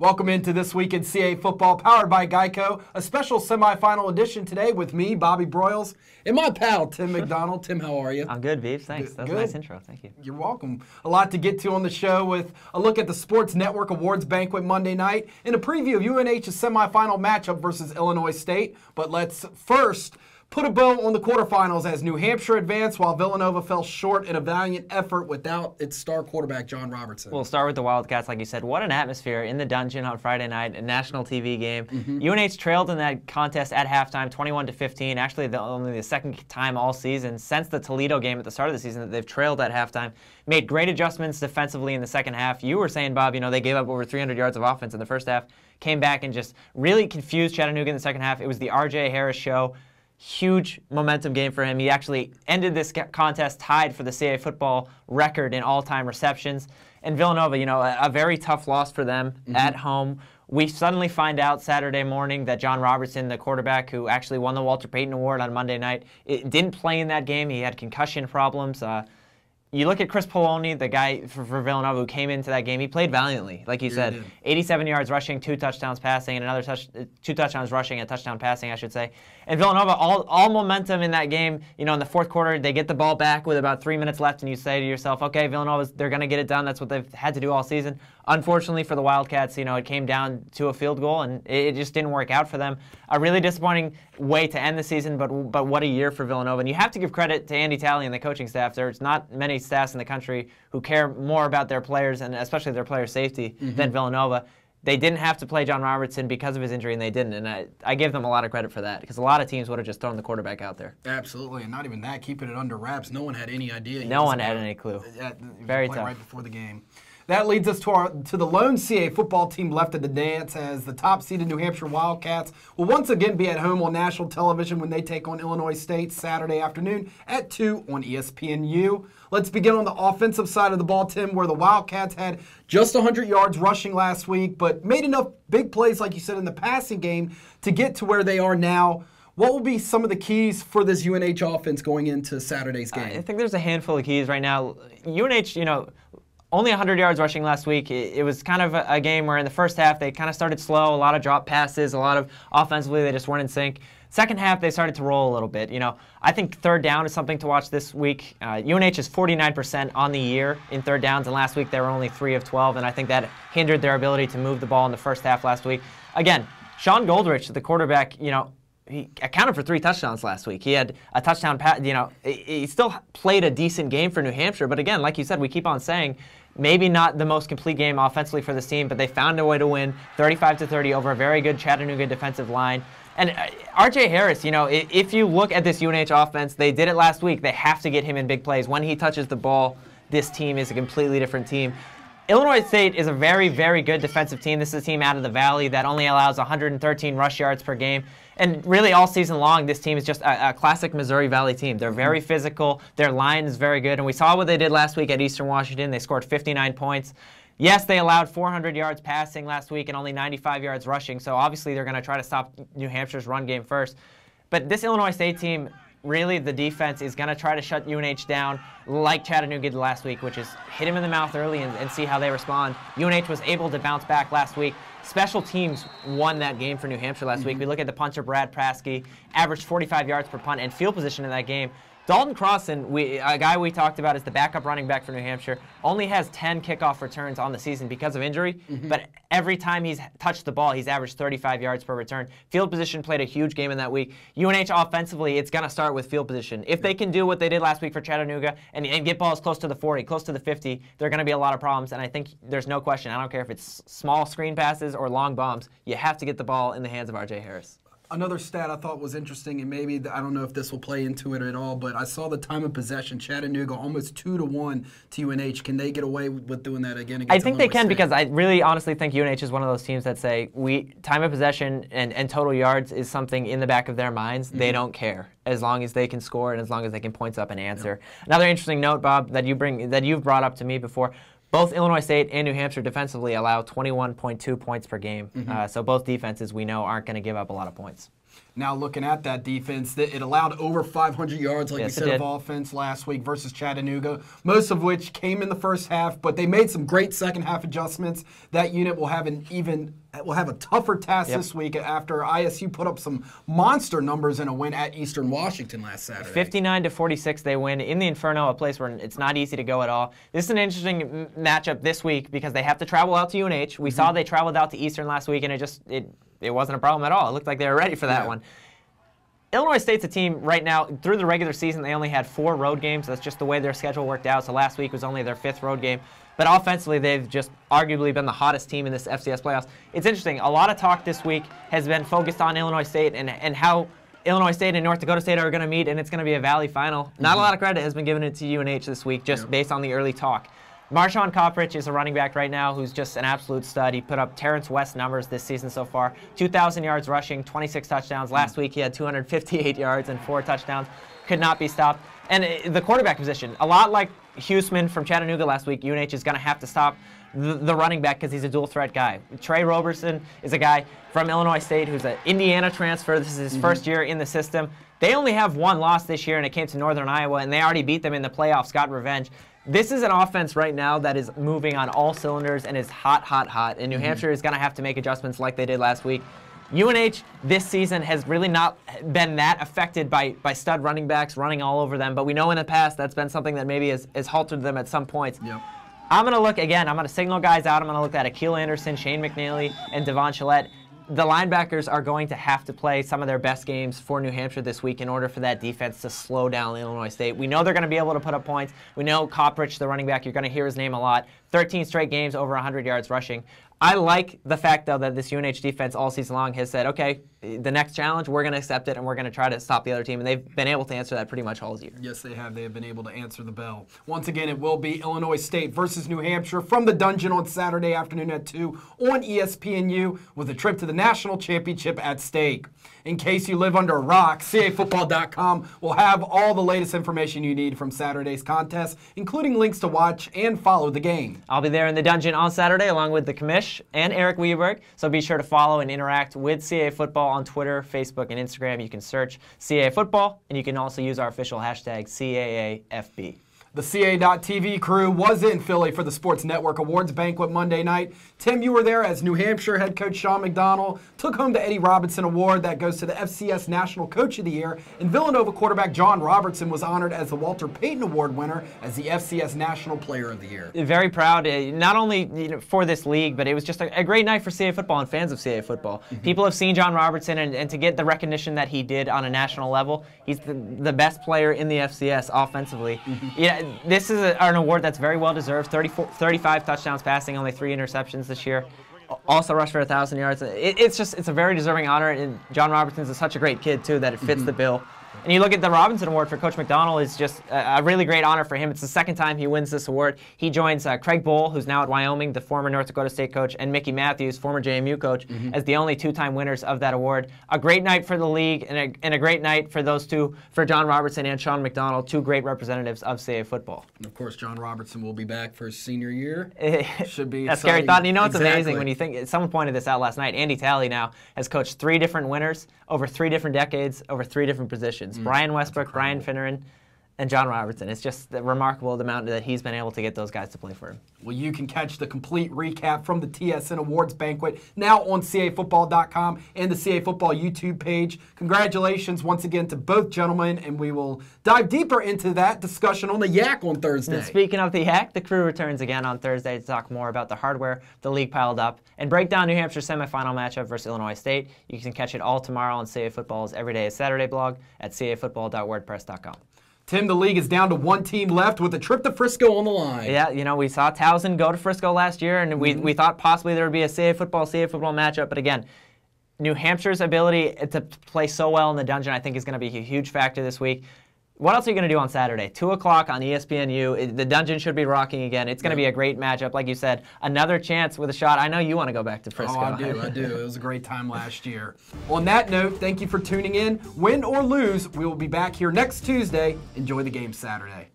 Welcome into This Week in CAA Football, powered by GEICO, a special semifinal edition today with me, Bobby Broyles, and my pal, Tim McDonald. Tim, how are you? I'm good, Beeves. Thanks. That's a nice intro. Thank you. You're welcome. A lot to get to on the show with a look at the Sports Network Awards Banquet Monday night and a preview of UNH's semifinal matchup versus Illinois State. But let's first put a bow on the quarterfinals as New Hampshire advanced while Villanova fell short in a valiant effort without its star quarterback, John Robertson. We'll start with the Wildcats, like you said. What an atmosphere in the dungeon on Friday night, a national TV game. UNH trailed in that contest at halftime, 21-15. Actually, only the second time all season since the Toledo game at the start of the season that they've trailed at halftime. Made great adjustments defensively in the second half. You were saying, Bob, they gave up over 300 yards of offense in the first half, came back and just really confused Chattanooga in the second half. It was the R.J. Harris show. Huge momentum game for him. He actually ended this contest tied for the CAA football record in all-time receptions. And Villanova, a very tough loss for them at home. We suddenly find out Saturday morning that John Robertson, the quarterback who actually won the Walter Payton Award on Monday night, didn't play in that game. He had concussion problems. You look at Chris Poloni, the guy for Villanova who came into that game. He played valiantly, like you said. 87 yards rushing, 2 touchdowns passing, and another 2 touchdowns rushing, and a touchdown passing, I should say. And Villanova, all momentum in that game. In the fourth quarter, they get the ball back with about 3 minutes left, and you say to yourself, okay, Villanova, they're going to get it done. That's what they've had to do all season. Unfortunately for the Wildcats, it came down to a field goal, and it just didn't work out for them. A really disappointing way to end the season, but what a year for Villanova. And you have to give credit to Andy Talley and the coaching staff. There's not many staffs in the country who care more about their players, and especially their player safety, than Villanova. They didn't have to play John Robertson because of his injury, and they didn't. And I give them a lot of credit for that, because a lot of teams would have just thrown the quarterback out there. Absolutely, and not even that, keeping it under wraps. No one had any idea. No one had any clue. Very tough. Right before the game. That leads us to the lone CAA football team left at the dance, as the top-seeded New Hampshire Wildcats will once again be at home on national television when they take on Illinois State Saturday afternoon at 2 on ESPNU. Let's begin on the offensive side of the ball, Tim, where the Wildcats had just 100 yards rushing last week, but made enough big plays, like you said, in the passing game to get to where they are now. What will be some of the keys for this UNH offense going into Saturday's game? I think there's a handful of keys right now. UNH, only 100 yards rushing last week. It was kind of a game where in the first half they kind of started slow, a lot of drop passes, a lot of offensively they just weren't in sync. Second half they started to roll a little bit. I think third down is something to watch this week. UNH is 49% on the year in third downs, and last week they were only 3 of 12, and I think that hindered their ability to move the ball in the first half last week. Again, Sean Goldrich, the quarterback, he accounted for 3 touchdowns last week. He had a touchdown pass. He still played a decent game for New Hampshire. But again, like you said, we keep on saying, maybe not the most complete game offensively for this team, but they found a way to win 35-30 over a very good Chattanooga defensive line. And R.J. Harris, if you look at this UNH offense, they did it last week. They have to get him in big plays. When he touches the ball, this team is a completely different team. Illinois State is a very, very good defensive team. This is a team out of the Valley that only allows 113 rush yards per game. And really all season long, this team is just a classic Missouri Valley team. They're very physical. Their line is very good. And we saw what they did last week at Eastern Washington. They scored 59 points. Yes, they allowed 400 yards passing last week and only 95 yards rushing. So obviously they're going to try to stop New Hampshire's run game first. But this Illinois State team, really, the defense is going to try to shut UNH down like Chattanooga did last week, which is hit him in the mouth early and see how they respond. UNH was able to bounce back last week. Special teams won that game for New Hampshire last week. We look at the punter, Brad Praske, averaged 45 yards per punt and field position in that game. Dalton Crossan, a guy we talked about as the backup running back for New Hampshire, only has 10 kickoff returns on the season because of injury, but every time he's touched the ball, he's averaged 35 yards per return. Field position played a huge game in that week. UNH offensively, it's going to start with field position. If they can do what they did last week for Chattanooga and get balls close to the 40, close to the 50, there are going to be a lot of problems, and I think there's no question. I don't care if it's small screen passes or long bombs. You have to get the ball in the hands of R.J. Harris. Another stat I thought was interesting, and maybe, I don't know if this will play into it at all, but I saw the time of possession, Chattanooga almost 2-1 to UNH. Can they get away with doing that again against I think they can, State? because I really honestly think UNH is one of those teams that say time of possession and total yards is something in the back of their minds. They don't care as long as they can score and as long as they can points up and answer. Another interesting note, Bob, that you've brought up to me before. Both Illinois State and New Hampshire defensively allow 21.2 points per game. So both defenses we know aren't going to give up a lot of points. Now looking at that defense, it allowed over 500 yards, like we said, of offense last week versus Chattanooga, most of which came in the first half, but they made some great second half adjustments. That unit will have a tougher task this week after ISU put up some monster numbers in a win at Eastern Washington last Saturday. 59-46 they win in the Inferno, a place where it's not easy to go at all. This is an interesting matchup this week because they have to travel out to UNH. We saw they traveled out to Eastern last week, and it wasn't a problem at all. It looked like they were ready for that one. Illinois State's a team right now, through the regular season, they only had 4 road games. That's just the way their schedule worked out. So last week was only their 5th road game. But offensively, they've just arguably been the hottest team in this FCS playoffs. It's interesting. A lot of talk this week has been focused on Illinois State and how Illinois State and North Dakota State are going to meet, and it's going to be a Valley final. Not a lot of credit has been given to UNH this week, just based on the early talk. Marshawn Kopprich is a running back right now who's just an absolute stud. He put up Terrence West numbers this season so far. 2,000 yards rushing, 26 touchdowns. Last week he had 258 yards and 4 touchdowns. Could not be stopped. And the quarterback position, a lot like Huseman from Chattanooga last week, UNH is going to have to stop the running back because he's a dual threat guy. Trey Roberson is a guy from Illinois State who's an Indiana transfer. This is his first year in the system. They only have 1 loss this year, and it came to Northern Iowa, and they already beat them in the playoffs, got revenge. This is an offense right now that is moving on all cylinders and is hot, hot, hot. And New Hampshire is going to have to make adjustments like they did last week. UNH this season has really not been that affected by stud running backs running all over them. But we know in the past that's been something that maybe has halted them at some points. Yep. I'm going to look, again, I'm going to signal guys out. I'm going to look at Akil Anderson, Shane McNeely, and Devon Chalette. The linebackers are going to have to play some of their best games for New Hampshire this week in order for that defense to slow down Illinois State. We know they're going to be able to put up points. We know Kopprich, the running back, you're going to hear his name a lot. 13 straight games, over 100 yards rushing. I like the fact, though, that this UNH defense all season long has said, okay, the next challenge, we're going to accept it, and we're going to try to stop the other team. And they've been able to answer that pretty much all year. Yes, they have. They have been able to answer the bell. Once again, it will be Illinois State versus New Hampshire from the Dungeon on Saturday afternoon at 2 on ESPNU with a trip to the national championship at stake. In case you live under a rock, CAFootball.com will have all the latest information you need from Saturday's contest, including links to watch and follow the game. I'll be there in the Dungeon on Saturday along with the commish and Eric Weberg, so be sure to follow and interact with CAA Football on Twitter, Facebook, and Instagram. You can search CAA Football, and you can also use our official hashtag CAAFB. The CA.TV crew was in Philly for the Sports Network Awards banquet Monday night. Tim, you were there as New Hampshire head coach Sean McDonald took home the Eddie Robinson Award that goes to the FCS National Coach of the Year, and Villanova quarterback John Robertson was honored as the Walter Payton Award winner as the FCS National Player of the Year. Very proud, not only for this league, but it was just a great night for CAA football and fans of CAA football. People have seen John Robertson, and to get the recognition that he did on a national level, he's the best player in the FCS offensively. Yeah. This is an award that's very well deserved. 35 touchdowns passing, only 3 interceptions this year. Also rushed for 1,000 yards. It's a very deserving honor, and John Robertson's such a great kid too that it fits the bill. And you look at the Robinson Award for Coach McDonald, is just a really great honor for him. It's the second time he wins this award. He joins Craig Bohl, who's now at Wyoming, the former North Dakota State coach, and Mickey Matthews, former JMU coach, as the only 2-time winners of that award. A great night for the league, and a great night for those two, for John Robertson and Sean McDonald, 2 great representatives of CAA football. And of course, John Robertson will be back for his senior year. Should be That's scary thought. And you know what's amazing when you think, someone pointed this out last night, Andy Talley now has coached 3 different winners over 3 different decades, over 3 different positions. Brian Westbrook, Brian Finneran, and John Robertson. It's just a remarkable amount that he's been able to get those guys to play for him. Well, you can catch the complete recap from the TSN Awards banquet now on CAFootball.com and the CA Football YouTube page. Congratulations once again to both gentlemen, and we will dive deeper into that discussion on the Yak on Thursday. And speaking of the Yak, the crew returns again on Thursday to talk more about the hardware the league piled up and break down New Hampshire's semifinal matchup versus Illinois State. You can catch it all tomorrow on CA Football's Everyday is Saturday blog at cafootball.wordpress.com. Tim, the league is down to 1 team left with a trip to Frisco on the line. Yeah, you know, we saw Towson go to Frisco last year, and we thought possibly there would be a CA football matchup. But again, New Hampshire's ability to play so well in the Dungeon, I think, is going to be a huge factor this week. What else are you going to do on Saturday? 2 o'clock on ESPNU. The Dungeon should be rocking again. It's going to be a great matchup. Like you said, another chance with a shot. I know you want to go back to Frisco. Oh, I do. It was a great time last year. On that note, thank you for tuning in. Win or lose, we will be back here next Tuesday. Enjoy the game Saturday.